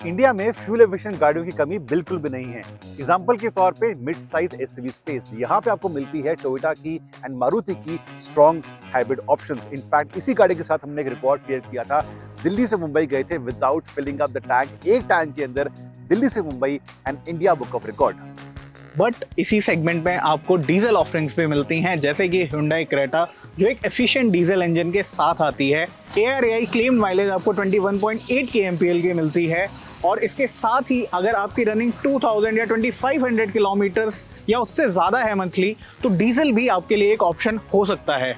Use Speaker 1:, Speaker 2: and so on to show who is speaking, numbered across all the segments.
Speaker 1: India में fuel efficient गाड़ियों की कमी बिल्कुल भी नहीं है। एग्जांपल के तौर पे मिड साइज एसयूवी स्पेस यहाँ पे आपको मिलती है टोयोटा की एंड मारुति की स्ट्रॉन्ग हाइब्रिड ऑप्शंस। इनफैक्ट इसी गाड़ी के साथ हमने एक रिकॉर्ड क्लियर किया था। दिल्ली से मुंबई गए थे without filling up the tank, एक टैंक के अंदर दिल्ली से Mumbai and India book of record.
Speaker 2: But इसी सेगमेंट में आपको डीजल ऑफरिंग्स भी मिलती हैं, जैसे कि Hyundai Creta जो एक एफिशिएंट डीजल इंजन के साथ आती है। ARAI क्लेम्ड माइलेज आपको 21.8 kmpl की मिलती है और इसके साथ ही अगर आपकी रनिंग 2000 या 2500 किलोमीटर्स या उससे ज़्यादा है मंथली, तो डीजल भी आपके लिए एक ऑप्शन हो सकता है।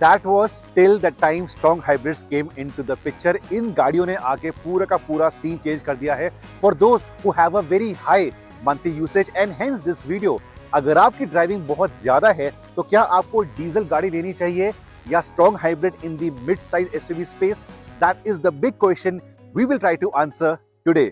Speaker 1: That was till the time strong hybrids came into the picture। इन गाड़ियों ने आके पूरा का पूरा सीन चेंज कर दिया है for those who have a very high monthly usage and hence this video। अगर आपकी ड्राइविंग बहुत ज्यादा है तो क्या आपको डीजल गाड़ी लेनी चाहिए या strong hybrid in the mid size SUV space? That is the big question we will try to answer today.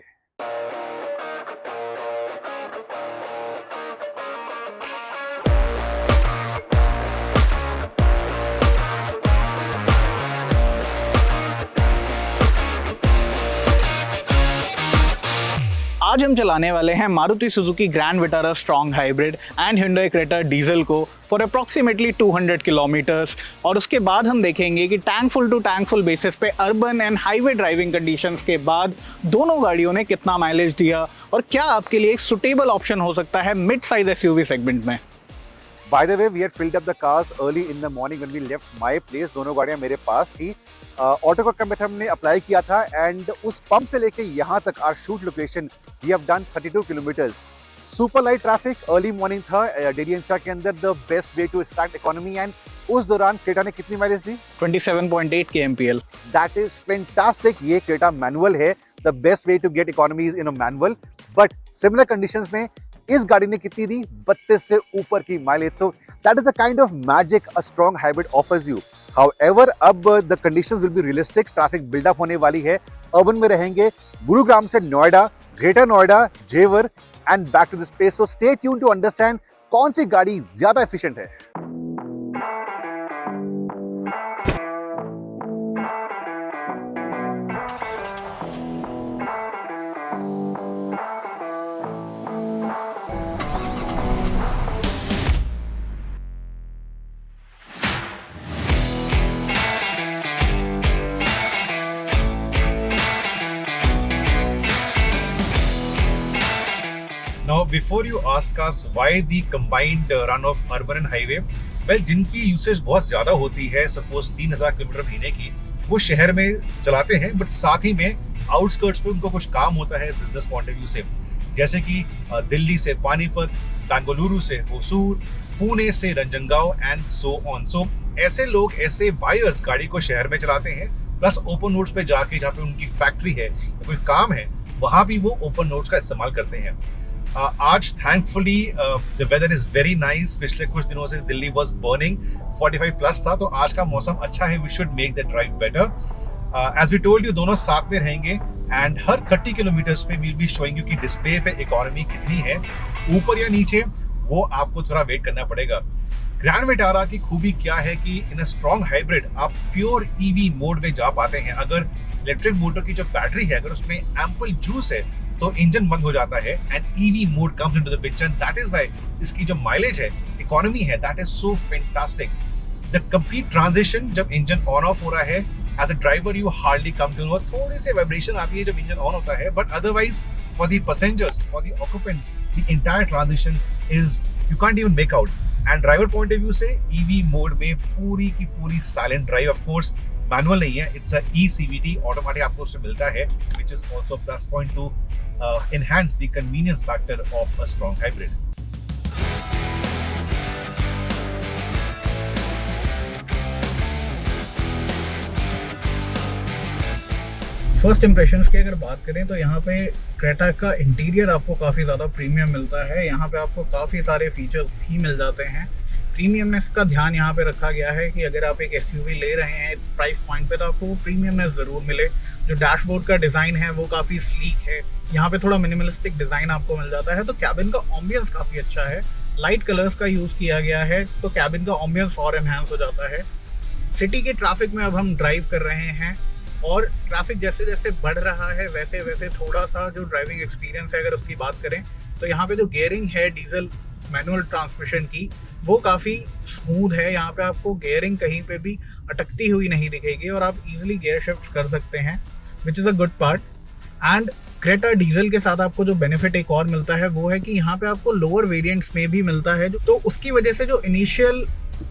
Speaker 2: आज हम चलाने वाले हैं Maruti Suzuki Grand Vitara strong hybrid and Hyundai Creta diesel को फॉर अप्रॉक्सीमेटली 200 किलोमीटर्स और उसके बाद हम देखेंगे कि tank full to tank full basis पे urban and highway driving conditions के बाद दोनों गाड़ियों ने कितना माइलेज दिया और क्या आपके लिए एक सुटेबल ऑप्शन हो सकता है मिड साइज एसयूवी सेगमेंट में।
Speaker 1: By the way, we had filled up the cars early in the morning when we left my place। दोनों गाड़ियां मेरे पास थी। ऑटो का मेथड हमने अप्लाई किया था एंड उस पंप से लेके यहाँ तक our shoot location we have done 32 kilometres. Super light traffic early morning था डेली एनसीआर के अंदर। The best way to extract economy and उस दौरान क्रेटा ने कितनी माइलेज दी?
Speaker 2: 27.8 kmpl।
Speaker 1: That is fantastic. ये क्रेटा मैनुअल है। The best way to get economies in a manual. But similar conditions में इस गाड़ी ने कितनी दी? 32 से ऊपर की mileage. So that is the kind of magic a strong hybrid offers you. However अब the conditions will be realistic. Traffic buildup होने वाली है। अर्बन में रहेंगे गुरुग्राम से Noida, greater Noida, Jewar and back to the space. So stay tune to understand कौन सी गाड़ी ज्यादा एफिशिएंट है।
Speaker 3: Now, before you ask us why the combined run of urban and highway, well, जिनकी यूसेज बहुत ज्यादा होती है, सपोज 3000 किलोमीटर महीने की, वो शहर में चलाते हैं, बट साथ ही में आउटस्कर्ट्स पे उनको कुछ काम होता है बिजनेस पॉइंट ऑफ व्यू से, जैसे कि दिल्ली से पानीपत, बेंगलुरु से होसूर, पुणे से रंजनगांव एंड सो ऑन। सो ऐसे लोग, ऐसे बायर्स गाड़ी को शहर में चलाते हैं, प्लस ओपन रोड्स पे जाके जहाँ पे उनकी फैक्ट्री है या कोई काम है, वहां भी वो ओपन रोड्स का इस्तेमाल करते हैं। आज thankfully the weather is very nice. पिछले कुछ दिनों से दिल्ली वाज बर्निंग, 45 प्लस था, तो आज का मौसम अच्छा है। We should make the drive better. As we told you, दोनों साथ में रहेंगे एंड हर 30 किलोमीटर्स पे वील बी शोइंग यू कि डिस्प्ले पे इकोनॉमी कितनी है, ऊपर या नीचे, वो आपको थोड़ा वेट करना पड़ेगा। ग्रैंड विटारा की खूबी क्या है कि इन अ स्ट्रॉन्ग हाइब्रिड आप प्योर ईवी मोड में जा पाते हैं। अगर इलेक्ट्रिक मोटर की जो बैटरी है, अगर उसमें एम्पल जूस है, तो इंजन बंद हो जाता है and EV mode comes into the picture. That is why इसकी जो माइलेज है, इकोनॉमी है, that is so fantastic. The complete transition जब इंजन ऑन ऑफ हो रहा है, as a driver you hardly come to know, थोड़ी सी वाइब्रेशन आती है जब इंजन ऑन होता है, but otherwise for the passengers, for the occupants, the entire transition is you can't even make out. And driver point of view से EV mode में पूरी की पूरी silent drive, of course manual नहीं है, it's a ECVT, automatic आपको उससे मिलता है, which is also plus point to enhance the convenience factor of a strong hybrid.
Speaker 2: First impressions की अगर बात करें तो यहाँ पे क्रेटा का इंटीरियर आपको काफ़ी ज़्यादा प्रीमियम मिलता है। यहाँ पे आपको काफ़ी सारे फीचर्स भी मिल जाते हैं। प्रीमियमनेस का ध्यान यहाँ पे रखा गया है कि अगर आप एक एसयूवी ले रहे हैं इस प्राइस पॉइंट पे, तो आपको वो प्रीमियमनेस ज़रूर मिले। जो डैशबोर्ड का डिज़ाइन है वो काफ़ी स्लीक है। यहाँ पे थोड़ा मिनिमलिस्टिक डिज़ाइन आपको मिल जाता है। तो कैबिन का एम्बियंस काफ़ी अच्छा है। लाइट कलर्स का यूज़ किया गया है, तो कैबिन का एम्बियंस और एनहांस हो जाता है। सिटी के ट्रैफिक में अब हम ड्राइव कर रहे हैं और ट्रैफिक जैसे जैसे बढ़ रहा है वैसे वैसे थोड़ा सा जो ड्राइविंग एक्सपीरियंस है अगर उसकी बात करें तो यहाँ पे जो गियरिंग है डीजल मैनुअल ट्रांसमिशन की वो काफ़ी स्मूथ है। यहाँ पे आपको गियरिंग कहीं पे भी अटकती हुई नहीं दिखेगी और आप इजीली गियर शिफ्ट कर सकते हैं, which is a good part. And Creta diesel के साथ आपको जो बेनिफिट एक और मिलता है वो है कि यहाँ पे आपको लोअर वेरिएंट्स में भी मिलता है, तो उसकी वजह से जो इनिशियल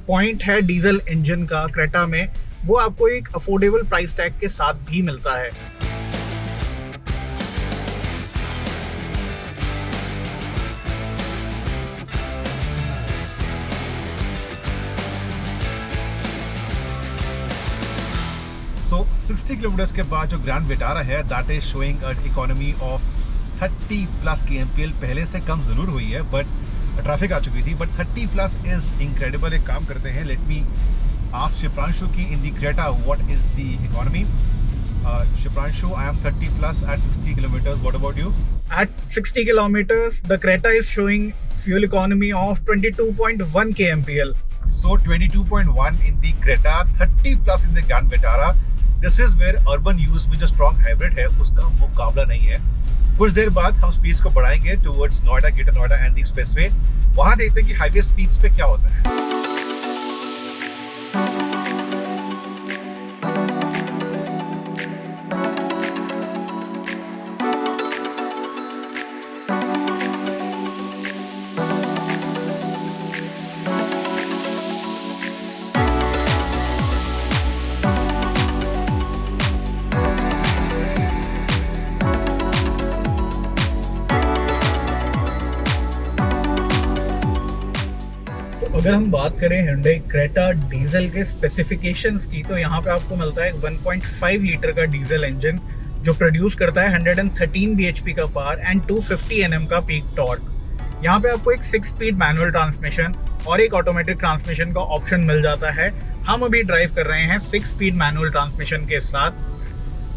Speaker 2: पॉइंट है डीजल इंजन का क्रेटा में वो आपको एक अफोर्डेबल प्राइस टैग के साथ भी मिलता है।
Speaker 3: सो 60 किलोमीटर के बाद जो ग्रैंड विटारा है that is showing a economy of 30 plus kmpl। पहले से कम जरूर हुई है बट ट्रैफिक आ चुकी थी, बट 30 प्लस इज इंक्रेडिबल। एक काम करते हैं, लेट मी आस्क शिप्रांशु की in the Creta what is the economy. Shipranshu, I am 30 plus at 60 kilometers. What about you?
Speaker 2: At 60 kilometers, the Creta is showing fuel economy of 22.1 kmpl.
Speaker 3: So 22.1 in the Creta, 30 plus in the Grand Vitara. This is where urban use में जो strong hybrid है उसका मुकाबला नहीं है। कुछ देर बाद हम स्पीड्स को बढ़ाएंगे towards Noida, greater Noida and the expressway. वहाँ देखते हैं कि हाईवे स्पीड्स पे क्या होता है।
Speaker 2: अगर हम बात करें Hyundai Creta डीजल के स्पेसिफिकेशंस की तो यहाँ पे आपको मिलता है 1.5 लीटर का डीजल इंजन जो प्रोड्यूस करता है 113 bhp का पावर एंड 250 Nm का पीक टॉर्क। यहाँ पे आपको एक 6 स्पीड मैनुअल ट्रांसमिशन और एक ऑटोमेटिक ट्रांसमिशन का ऑप्शन मिल जाता है। हम अभी ड्राइव कर रहे हैं 6 स्पीड मैनुअल ट्रांसमिशन के साथ।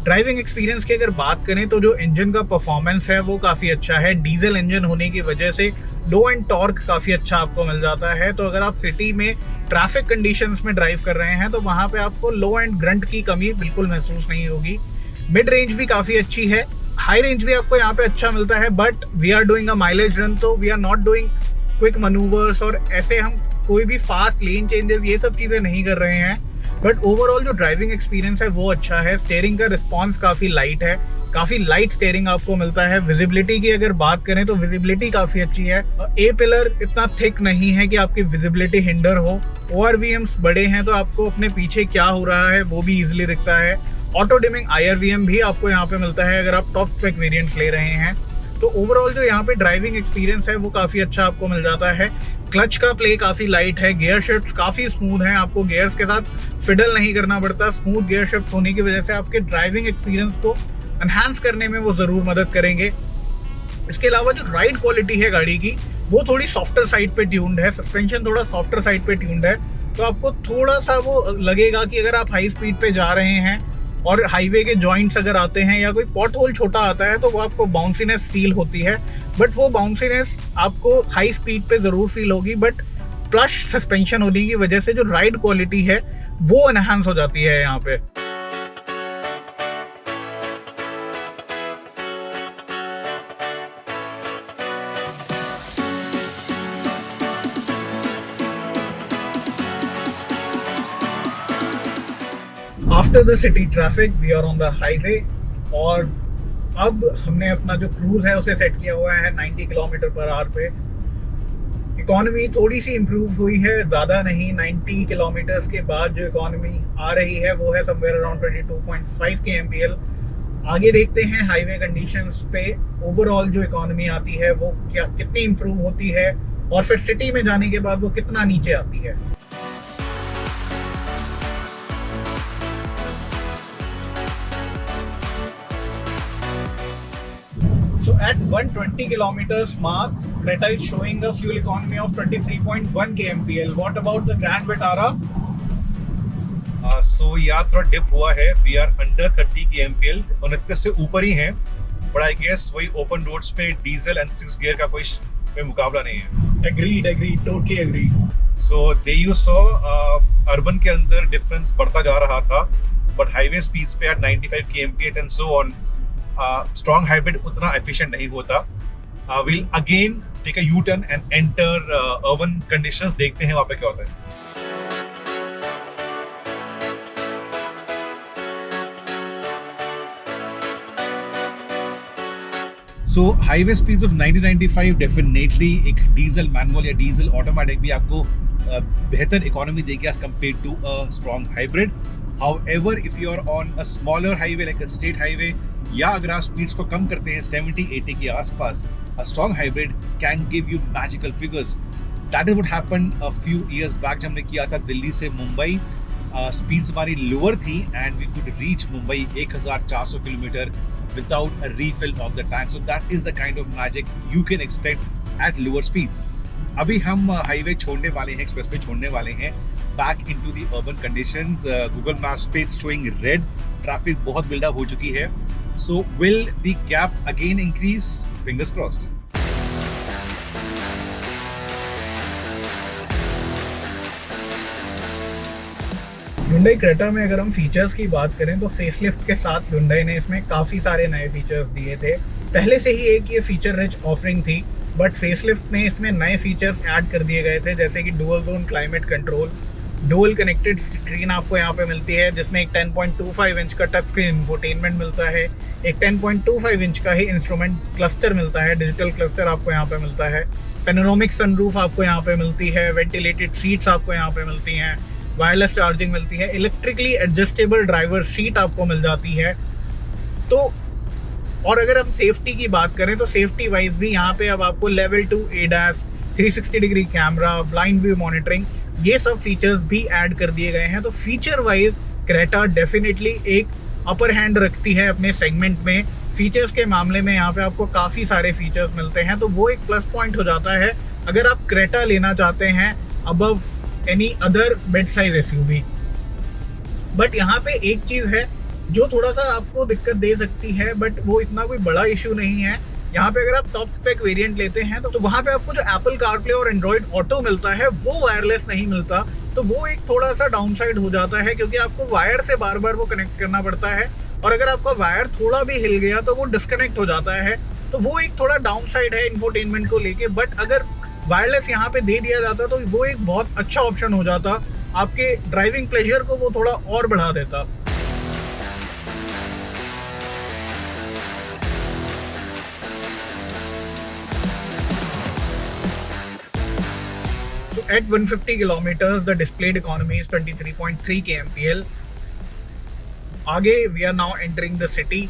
Speaker 2: ड्राइविंग एक्सपीरियंस की अगर बात करें तो जो इंजन का परफॉर्मेंस है वो काफ़ी अच्छा है। डीजल इंजन होने की वजह से लो एंड टॉर्क काफ़ी अच्छा आपको मिल जाता है। तो अगर आप सिटी में ट्रैफिक कंडीशंस में ड्राइव कर रहे हैं तो वहाँ पे आपको लो एंड ग्रंट की कमी बिल्कुल महसूस नहीं होगी। मिड रेंज भी काफ़ी अच्छी है, हाई रेंज भी आपको यहाँ पे अच्छा मिलता है, but we are doing a mileage run तो we are not doing quick manoeuvres और ऐसे हम कोई भी फास्ट लेन चेंजेस ये सब चीज़ें नहीं कर रहे हैं। बट ओवरऑल जो ड्राइविंग एक्सपीरियंस है वो अच्छा है। स्टीयरिंग का रिस्पॉन्स काफ़ी लाइट है, काफ़ी लाइट स्टीयरिंग आपको मिलता है। विजिबिलिटी की अगर बात करें तो विजिबिलिटी काफ़ी अच्छी है। ए पिलर इतना थिक नहीं है कि आपकी विजिबिलिटी हिंडर हो। ORVMs बड़े हैं तो आपको अपने पीछे क्या हो रहा है वो भी इजीली दिखता है। ऑटो डिमिंग IRVM भी आपको यहाँ पे मिलता है अगर आप टॉप स्पेक वेरिएंट्स ले रहे हैं। तो ओवरऑल जो यहाँ पे ड्राइविंग एक्सपीरियंस है वो काफ़ी अच्छा आपको मिल जाता है। क्लच का प्ले काफ़ी लाइट है, गियर शिफ्ट काफ़ी स्मूथ हैं, आपको गियर्स के साथ फिडल नहीं करना पड़ता। स्मूथ गियर शिफ्ट होने की वजह से आपके ड्राइविंग एक्सपीरियंस को एनहांस करने में वो ज़रूर मदद करेंगे। इसके अलावा जो राइड क्वालिटी है गाड़ी की वो थोड़ी सॉफ्टर साइड पे ट्यून्ड है, सस्पेंशन थोड़ा सॉफ्टर साइड पे ट्यून्ड है, तो आपको थोड़ा सा वो लगेगा कि अगर आप हाई स्पीड पे जा रहे हैं और हाईवे के जॉइंट्स अगर आते हैं या कोई पॉट होल छोटा आता है तो वो आपको बाउंसीनेस फील होती है। बट वो बाउंसीनेस आपको हाई स्पीड पे ज़रूर फील होगी, बट प्लस सस्पेंशन होने की वजह से जो राइड क्वालिटी है वो एनहांस हो जाती है यहाँ पे। After the city traffic we are on the highway और अब हमने अपना जो क्रूज है उसे सेट किया हुआ है 90 किलोमीटर पर आवर पे। इकोनॉमी थोड़ी सी इम्प्रूव हुई है, ज़्यादा नहीं। 90 किलोमीटर्स के बाद जो इकोनॉमी आ रही है वो है समवेयर अराउंड 22.5 kmpl। आगे देखते हैं हाईवे कंडीशंस पे ओवरऑल जो इकोनॉमी आती है वो क्या कितनी इम्प्रूव होती है और फिर सिटी में जाने के बाद वो कितना नीचे आती है। So at 120 kilometers mark, Creta is showing a fuel economy of 23.1 kmpl. What about the Grand Vitara?
Speaker 3: So यहाँ थोड़ा डिप हुआ है, we are under 30 kmpl, 29 से ऊपर ही हैं, but I guess वही ओपन रोड्स पे डीजल एंड 6 गियर का कोई मुकाबला नहीं है।
Speaker 2: Agreed, totally agreed.
Speaker 3: So there you saw urban के अंदर डिफरेंस बढ़ता जा रहा था बट हाईवे स्पीड्स पे at 95 kmph and so on strong hybrid उतना एफिशिएंट नहीं होता. We'll again take a U-turn and enter urban conditions. देखते हैं वहाँ पे क्या होता है. So highway speeds of 90-95 definitely एक डीजल मैनुअल या डीजल ऑटोमेटिक भी आपको बेहतर इकोनॉमी देगी as compared to a strong hybrid. However, if you are on a smaller highway like a state highway या अगर आप स्पीड्स को कम करते हैं 70-80 के आसपास, a strong hybrid can give you magical figures. That is what happened a few years back जब हमने किया था दिल्ली से मुंबई. स्पीड्स हमारी लोअर थी and we could reach Mumbai 1400 kilometre without a refill of the tank. So that is the kind of magic you can expect at lower speeds. अभी हम highway छोड़ने वाले हैं, एक्सप्रेसवे छोड़ने वाले हैं, back into the urban conditions. Google Maps पे showing red, traffic बहुत बिल्डअप हो चुकी है. So will the gap again increase? Fingers crossed.
Speaker 2: Hyundai Creta में अगर हम फीचर्स की बात करें तो फेसलिफ्ट के साथ Hyundai ने इसमें काफ़ी सारे नए फीचर्स दिए थे. पहले से ही एक ये फीचर रिच ऑफरिंग थी, बट फेसलिफ्ट में इसमें नए फीचर्स ऐड कर दिए गए थे, जैसे कि dual zone climate control, dual connected screen आपको यहाँ पे मिलती है, जिसमें एक 10.25 इंच का टच स्क्रीन इंफोटेनमेंट मिलता है, एक 10.25 इंच का ही इंस्ट्रूमेंट क्लस्टर मिलता है, डिजिटल क्लस्टर आपको यहाँ पे मिलता है, पेनोरामिक सनरूफ आपको यहाँ पे मिलती है, वेंटिलेटेड सीट्स आपको यहाँ पे मिलती हैं, वायरलेस चार्जिंग मिलती है, इलेक्ट्रिकली एडजस्टेबल ड्राइवर सीट आपको मिल जाती है. तो और अगर हम सेफ्टी की बात करें तो सेफ्टी वाइज भी यहाँ पे अब आपको level 2 ADAS, 360 degree camera, blind view monitoring, ये सब फीचर्स भी ऐड कर दिए गए हैं. तो फीचर वाइज क्रेटा डेफिनेटली एक अपर हैंड रखती है अपने सेगमेंट में. फीचर्स के मामले में यहाँ पे आपको काफ़ी सारे फीचर्स मिलते हैं, तो वो एक प्लस पॉइंट हो जाता है अगर आप क्रेटा लेना चाहते हैं above any other bed size SUV. But यहाँ पे एक चीज़ है जो थोड़ा सा आपको दिक्कत दे सकती है, बट वो इतना कोई बड़ा इशू नहीं है. यहाँ पे अगर आप टॉप स्पेक वेरिएंट लेते हैं तो वहाँ पे आपको जो एप्पल कारप्ले और एंड्रॉइड ऑटो मिलता है वो वायरलेस नहीं मिलता. तो वो एक थोड़ा सा डाउनसाइड हो जाता है, क्योंकि आपको वायर से बार बार वो कनेक्ट करना पड़ता है, और अगर आपका वायर थोड़ा भी हिल गया तो वो डिस्कनेक्ट हो जाता है. तो वो एक थोड़ा डाउनसाइड है इंफोटेनमेंट को लेके. बट अगर वायरलेस यहाँ पे दे दिया जाता तो वो एक बहुत अच्छा ऑप्शन हो जाता, आपके ड्राइविंग प्लेजर को वो थोड़ा और बढ़ा देता. So at 150 kilometers, the displayed economy is 23.3 kmpl. आगे we are now entering the city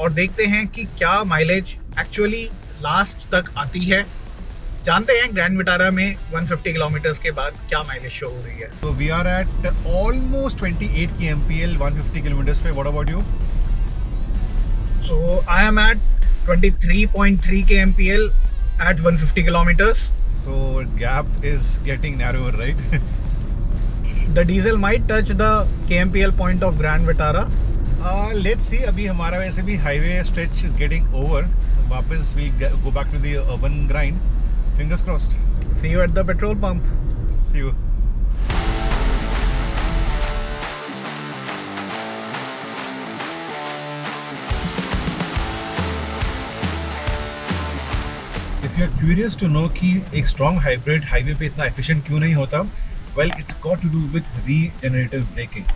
Speaker 2: और देखते हैं कि क्या माइलेज एक्चुअली लास्ट तक आती है. जानते हैं ग्रैंड विटारा में 150 किलोमीटर्स के बाद क्या माइलेज शो हो रही है.
Speaker 3: So we are at almost 28 kmpl 150 kilometers पे. What about you?
Speaker 2: So I am at 23.3 kmpl at 150 kilometers.
Speaker 3: So gap is getting narrower, right?
Speaker 2: The diesel might touch the kmpl point of Grand Vitara.
Speaker 3: Let's see. अभी हमारा वैसे भी highway stretch is getting over. वापस we'll go back to the urban grind. Fingers crossed.
Speaker 2: See you at the petrol pump.
Speaker 3: See you. If you are curious to know कि एक strong hybrid highway पे इतना efficient क्यों नहीं होता, well, it's got to do with regenerative braking.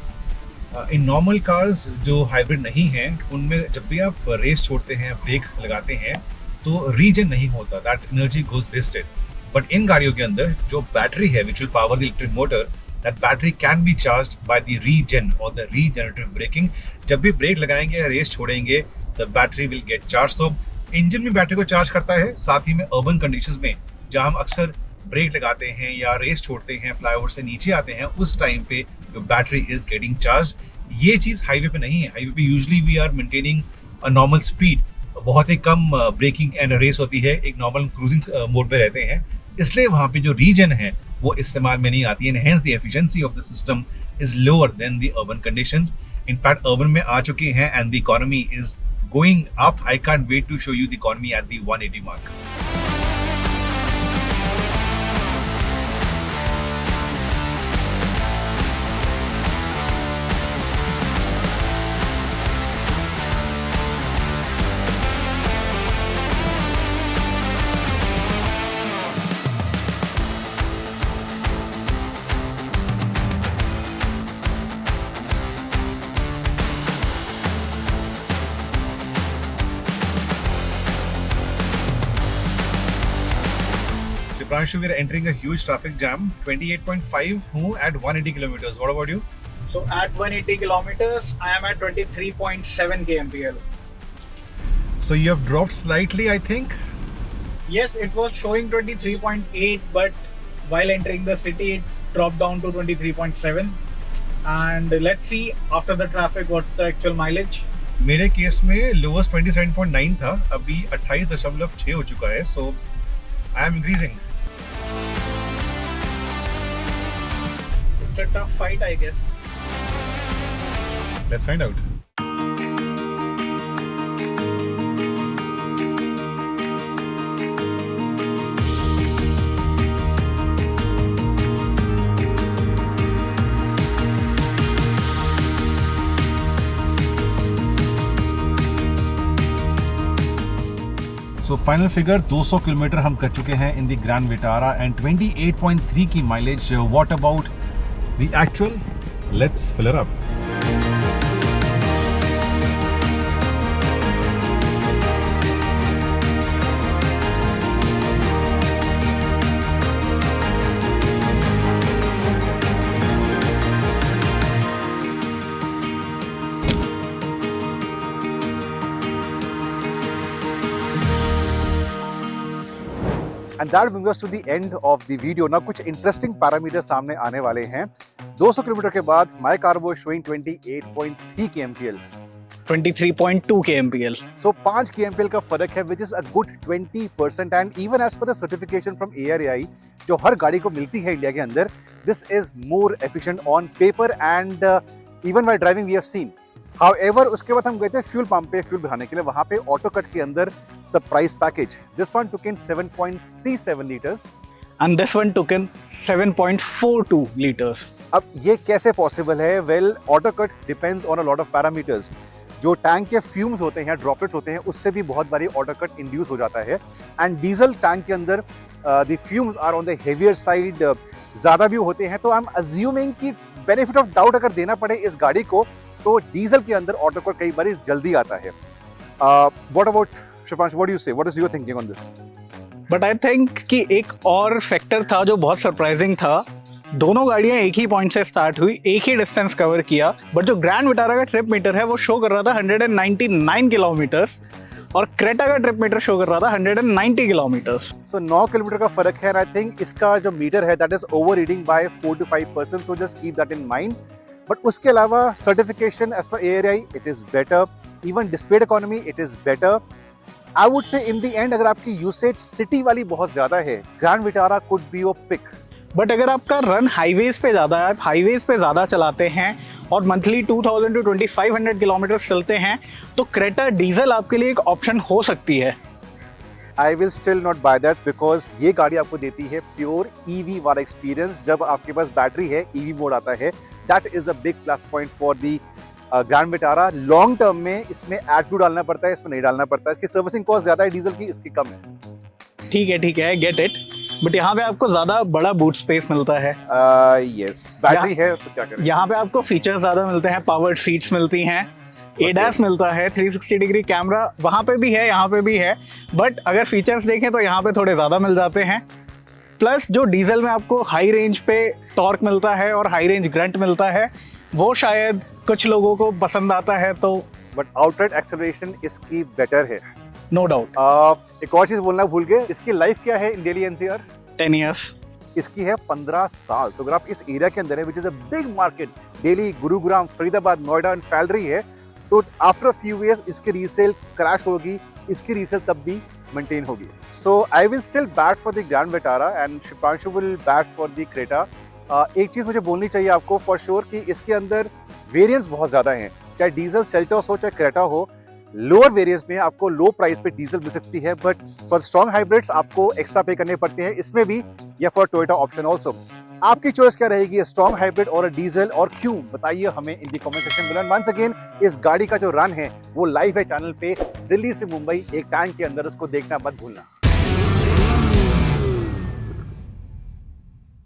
Speaker 3: In normal cars जो hybrid नहीं हैं उनमें जब भी आप रेस छोड़ते हैं, ब्रेक लगाते हैं तो रीजन नहीं होता, that energy goes wasted. But इन गाड़ियों के अंदर जो बैटरी है which will power the electric motor, that battery can be charged by the regen और द रीजनरेटिव ब्रेकिंग. जब भी ब्रेक लगाएंगे या रेस छोड़ेंगे the battery will get charge. तो इंजन भी बैटरी को चार्ज करता है, साथ ही में अर्बन कंडीशंस में जहां हम अक्सर ब्रेक लगाते हैं या रेस छोड़ते हैं, फ्लाईओवर से नीचे आते हैं, उस टाइम पे बैटरी इज गेटिंग चार्ज. ये चीज हाईवे पे नहीं है. हाईवे पे usually we are maintaining a normal speed, बहुत ही कम ब्रेकिंग एंड रेस होती है, एक नॉर्मल क्रूजिंग मोड पे रहते हैं, इसलिए वहाँ पे जो रीजन है वो इस्तेमाल में नहीं आती है. Hence the efficiency of the system is lower than the urban conditions. In fact urban में आ चुके हैं and the economy is going up. I can't wait to show you the economy at the 180 mark. Shubhanshu, we are entering a huge traffic jam. 28.5 home at 180 kilometers. What about you?
Speaker 2: So at 180 kilometers, I am at 23.7 kmpl.
Speaker 3: So you have dropped slightly, I think.
Speaker 2: Yes, it was showing 23.8, but while entering the city, it dropped down to 23.7. And let's see after the traffic what's the actual mileage.
Speaker 3: मेरे case में lowest 27.9 था, अभी 28.6 हो चुका है. So I am increasing.
Speaker 2: It's a tough fight, I guess.
Speaker 3: Let's find out. So final figure 200 kilometre हम कर चुके हैं in the Grand Vitara and 28.3 की mileage. What about the actual? Let's fill her up.
Speaker 1: And that brings us to the end of the video. Now कुछ interesting parameters सामने आने वाले हैं. 200 किलोमीटर के बाद my car was showing 28.3 kmpl.
Speaker 2: 23.2 kmpl.
Speaker 1: So 5 kmpl का फर्क है, which is a good 20%. And even as per the certification from ARAI, जो हर गाड़ी को मिलती है इंडिया के अंदर, this is more efficient on paper and even while driving we have seen. However, उसके बाद हम गए थे फ्यूल पंप पे फ्यूल भराने के लिए. वहां पे ऑटो कट के अंदर surprise package. This one took in 7.37 litres
Speaker 2: And this one took in 7.42 liters.
Speaker 1: अब ये कैसे पॉसिबल है? Well, auto cut depends on a lot of parameters. जो टैंक के फ्यूम्स होते हैं, ड्रॉपलेट्स होते हैं, उससे भी बहुत बारी ऑटो कट इंड्यूस हो जाता है. एंड डीजल टैंक के अंदर the fumes are on the heavier side, ज्यादा भी होते हैं. तो आई एम अज्यूमिंग कि बेनिफिट ऑफ डाउट अगर देना पड़े इस गाड़ी को, तो डीजल के अंदर ऑटो कट कई बार जल्दी आता है. What about Shipansh, what do you say? What is your thinking on this?
Speaker 2: But I think कि एक और फैक्टर था जो बहुत सरप्राइजिंग था. दोनों गाड़ियां एक ही पॉइंट से स्टार्ट हुई, एक ही डिस्टेंस कवर किया, बट जो ग्रैंड विटारा का ट्रिप मीटर है वो शो कर रहा था 199 किलोमीटर्स और क्रेटा का ट्रिप मीटर शो कर रहा था 190 किलोमीटर्स.
Speaker 1: सो 9 किलोमीटर का फर्क है. आई थिंक इसका जो मीटर है that is over reading by 4 to 5%. So just keep that in mind. But उसके अलावा certification as per ARAI it is better. Even displayed economy it is better. I would say in the end अगर आपकी usage city वाली बहुत ज्यादा है, Grand Vitara could be your pick.
Speaker 2: But अगर आपका रन हाईवेज पे ज़्यादा है, आप हाईवेज पे ज़्यादा चलाते हैं और मंथली 2000 to 2500 किलोमीटर चलते हैं, तो क्रेटा डीजल आपके लिए एक ऑप्शन हो सकती है.
Speaker 1: आई will still not by that because ये गाड़ी आपको देती है प्योर EV वाला एक्सपीरियंस. जब आपके पास बैटरी है, EV मोड आता है, that is a big plus point for the grand Vitara. Long term में इसमें एडब्लू डालना पड़ता है, इसमें नहीं डालना पड़ता है. इसकी सर्विसिंग कॉस्ट ज्यादा है डीजल की, इसकी कम है.
Speaker 2: ठीक है, गेट इट. बट यहाँ पे आपको ज्यादा बड़ा बूट स्पेस मिलता है.
Speaker 1: यस, बैटरी है तो क्या करें.
Speaker 2: यहाँ पे आपको फीचर्स ज्यादा मिलते हैं, पावर्ड सीट्स मिलती हैं, ADAS मिलता है, 360 डिग्री कैमरा वहाँ पे भी है, यहाँ पे भी है. बट अगर फीचर्स देखें तो यहाँ पे थोड़े ज़्यादा मिल जाते हैं. प्लस जो डीजल में आपको हाई रेंज पे टॉर्क मिलता है और हाई रेंज ग्रंट मिलता है, वो शायद कुछ लोगों को पसंद आता है. तो
Speaker 1: बट आउटराइट एक्सेलरेशन इसकी बेटर है,
Speaker 2: नो डाउट.
Speaker 1: एक और चीज बोलना भूल गए, इसकी लाइफ क्या है इन डेली NCR?
Speaker 2: 10 years.
Speaker 1: इसकी है 15 साल. तो अगर आप इस एरिया के अंदर है, which is a big market, Delhi, Gurugram, Faridabad, Noida and फैलरी है, तो आफ्टर फ्यू इयर्स इसकी रीसेल क्रैश होगी, इसकी रीसेल तब भी मेंटेन होगी. So I will still bet for the Grand Vitara and Shipanshu will bet for the Creta. एक चीज मुझे बोलनी चाहिए आपको फॉर श्योर कि इसके अंदर वेरिएंट्स बहुत ज्यादा हैं. चाहे डीजल सेल्टोस हो, चाहे क्रेटा हो, लोअर वेरिएंट्स में आपको लो प्राइस पे डीजल मिल सकती है. बट फॉर स्ट्रॉन्ग हाइब्रिड्स आपको एक्स्ट्रा पे करने पड़ते हैं इसमें भी, या फॉर टोयोटा ऑप्शन ऑल्सो. आपकी चॉइस क्या रहेगी, स्ट्रॉन्ग हाइब्रिड और डीजल, और क्यों? बताइए हमें इन दी कमेंट सेक्शन में. वंस अगेन, इस गाड़ी का जो रन है वो लाइव है चैनल पे. दिल्ली से मुंबई एक टैंक के अंदर, उसको देखना मत भूलना.